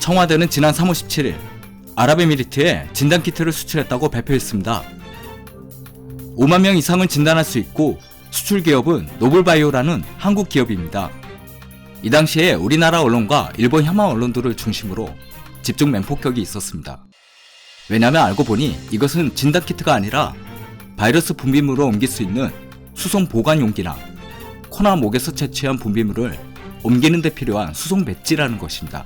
청와대는 지난 3월 17일 아랍에미리트에 진단키트를 수출했다고 발표했습니다. 5만 명 이상을 진단할 수 있고 수출 기업은 노블바이오라는 한국 기업입니다. 이 당시에 우리나라 언론과 일본 혐한 언론들을 중심으로 집중 맹폭격이 있었습니다. 왜냐면 알고 보니 이것은 진단키트가 아니라 바이러스 분비물을 옮길 수 있는 수송 보관 용기나 코나 목에서 채취한 분비물을 옮기는 데 필요한 수송 배지라는 것입니다.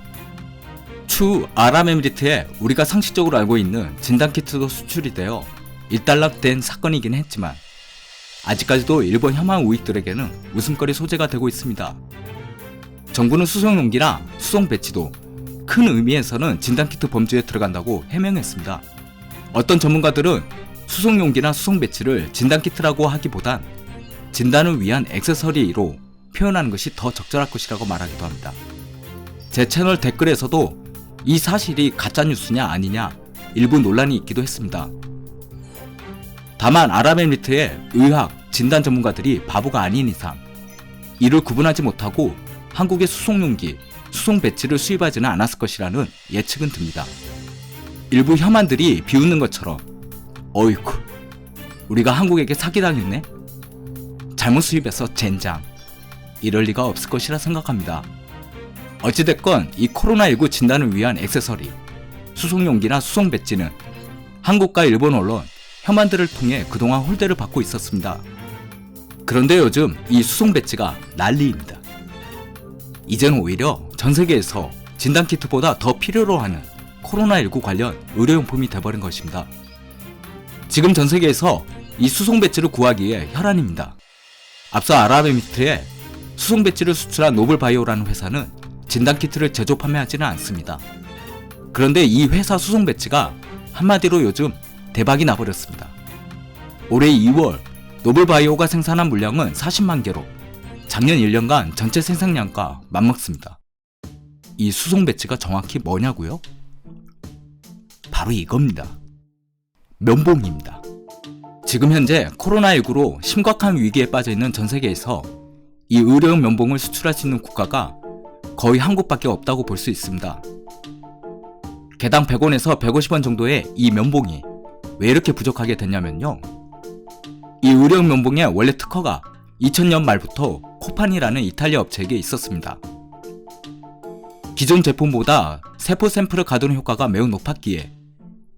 추후 아랍에미리트에 우리가 상식적으로 알고 있는 진단키트도 수출이 되어 일단락된 사건이긴 했지만 아직까지도 일본 혐한 우익들에게는 웃음거리 소재가 되고 있습니다. 정부는 수송 용기나 수송 배지도 큰 의미에서는 진단키트 범주에 들어간다고 해명했습니다. 어떤 전문가들은 수송 용기나 수송 배지를 진단키트라고 하기보단 진단을 위한 액세서리로 표현하는 것이 더 적절할 것이라고 말하기도 합니다. 제 채널 댓글에서도 이 사실이 가짜뉴스냐 아니냐 일부 논란이 있기도 했습니다. 다만 아랍에미리트의 의학, 진단 전문가들이 바보가 아닌 이상 이를 구분하지 못하고 한국의 수송용기, 수송 배지를 수입하지는 않았을 것이라는 예측은 듭니다. 일부 혐한들이 비웃는 것처럼 어이쿠 우리가 한국에게 사기당했네? 잘못 수입해서 젠장 이럴 리가 없을 것이라 생각합니다. 어찌됐건 이 코로나19 진단을 위한 액세서리, 수송용기나 수송 배지는 한국과 일본 언론, 혐한들을 통해 그동안 홀대를 받고 있었습니다. 그런데 요즘 이 수송 배지가 난리입니다. 이제는 오히려 전 세계에서 진단키트보다 더 필요로 하는 코로나19 관련 의료용품이 돼버린 것입니다. 지금 전 세계에서 이 수송 배지를 구하기에 혈안입니다. 앞서 아랍에미리트에 수송 배지를 수출한 노블바이오라는 회사는 진단키트를 제조 판매하지는 않습니다. 그런데 이 회사 수송 배지가 한마디로 요즘 대박이 나버렸습니다. 올해 2월 노블바이오가 생산한 물량은 40만 개로 작년 1년간 전체 생산량과 맞먹습니다. 이 수송 배지가 정확히 뭐냐고요? 바로 이겁니다. 면봉입니다. 지금 현재 코로나19로 심각한 위기에 빠져있는 전 세계에서 이 의료용 면봉을 수출할 수 있는 국가가 거의 한국밖에 없다고 볼 수 있습니다. 개당 100원에서 150원 정도의 이 면봉이 왜 이렇게 부족하게 됐냐면요. 이 의료용 면봉의 원래 특허가 2000년 말부터 코판이라는 이탈리아 업체에게 있었습니다. 기존 제품보다 세포 샘플을 가두는 효과가 매우 높았기에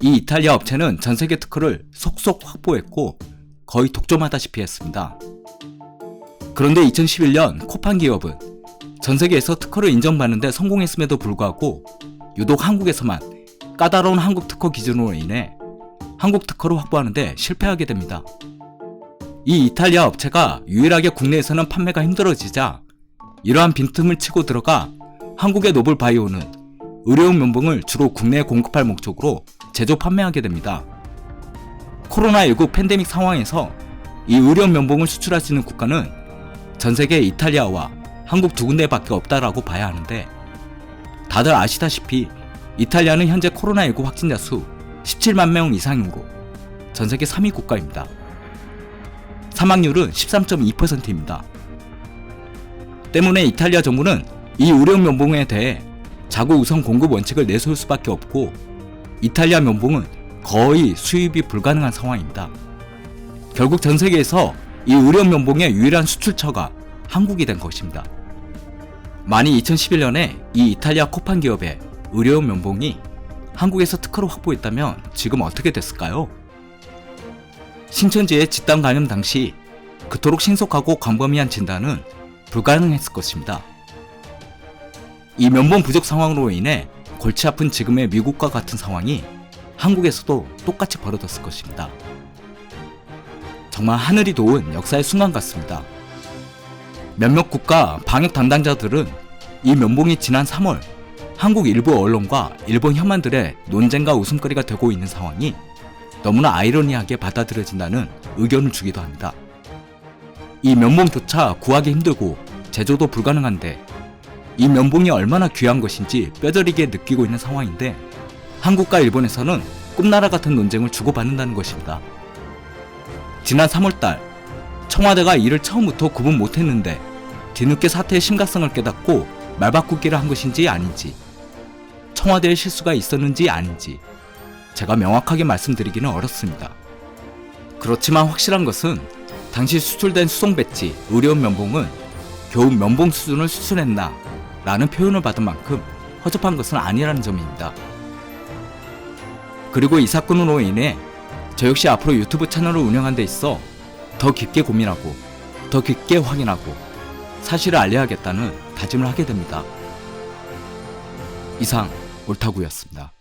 이 이탈리아 업체는 전세계 특허를 속속 확보했고 거의 독점하다시피 했습니다. 그런데 2011년 코판 기업은 전세계에서 특허를 인정받는데 성공했음에도 불구하고 유독 한국에서만 까다로운 한국 특허 기준으로 인해 한국 특허를 확보하는데 실패하게 됩니다. 이 이탈리아 업체가 유일하게 국내에서는 판매가 힘들어지자 이러한 빈틈을 치고 들어가 한국의 노블바이오는 의료용 면봉을 주로 국내에 공급할 목적으로 제조 판매하게 됩니다. 코로나19 팬데믹 상황에서 이 의료용 면봉을 수출할 수 있는 국가는 전 세계 이탈리아와 한국 두 군데밖에 없다라고 봐야 하는데 다들 아시다시피 이탈리아는 현재 코로나19 확진자 수 17만 명 이상으로 전 세계 3위 국가입니다. 사망률은 13.2%입니다. 때문에 이탈리아 정부는 이 의료용 면봉에 대해 자국 우선 공급 원칙을 내세울 수밖에 없고 이탈리아 면봉은 거의 수입이 불가능한 상황입니다. 결국 전 세계에서 이 의료용 면봉의 유일한 수출처가 한국이 된 것입니다. 만약 2011년에 이 이탈리아 코판 기업의 의료용 면봉이 한국에서 특허를 확보했다면 지금 어떻게 됐을까요? 신천지의 집단 감염 당시 그토록 신속하고 광범위한 진단은 불가능했을 것입니다. 이 면봉 부족 상황으로 인해 골치 아픈 지금의 미국과 같은 상황이 한국에서도 똑같이 벌어졌을 것입니다. 정말 하늘이 도운 역사의 순간 같습니다. 몇몇 국가 방역 담당자들은 이 면봉이 지난 3월 한국 일부 언론과 일본 혐한들의 논쟁과 웃음거리가 되고 있는 상황이 너무나 아이러니하게 받아들여진다는 의견을 주기도 합니다. 이 면봉조차 구하기 힘들고 제조도 불가능한데 이 면봉이 얼마나 귀한 것인지 뼈저리게 느끼고 있는 상황인데 한국과 일본에서는 꿈나라 같은 논쟁을 주고받는다는 것입니다. 지난 3월달 청와대가 이를 처음부터 구분 못했는데 뒤늦게 사태의 심각성을 깨닫고 말바꾸기를 한 것인지 아닌지 청와대의 실수가 있었는지 아닌지 제가 명확하게 말씀드리기는 어렵습니다. 그렇지만 확실한 것은 당시 수출된 수송 배지, 의료원 면봉은 겨우 면봉 수준을 수출했나 라는 표현을 받은 만큼 허접한 것은 아니라는 점입니다. 그리고 이 사건으로 인해 저 역시 앞으로 유튜브 채널을 운영한 데 있어 더 깊게 고민하고 더 깊게 확인하고 사실을 알려야겠다는 다짐을 하게 됩니다. 이상 옳다구였습니다.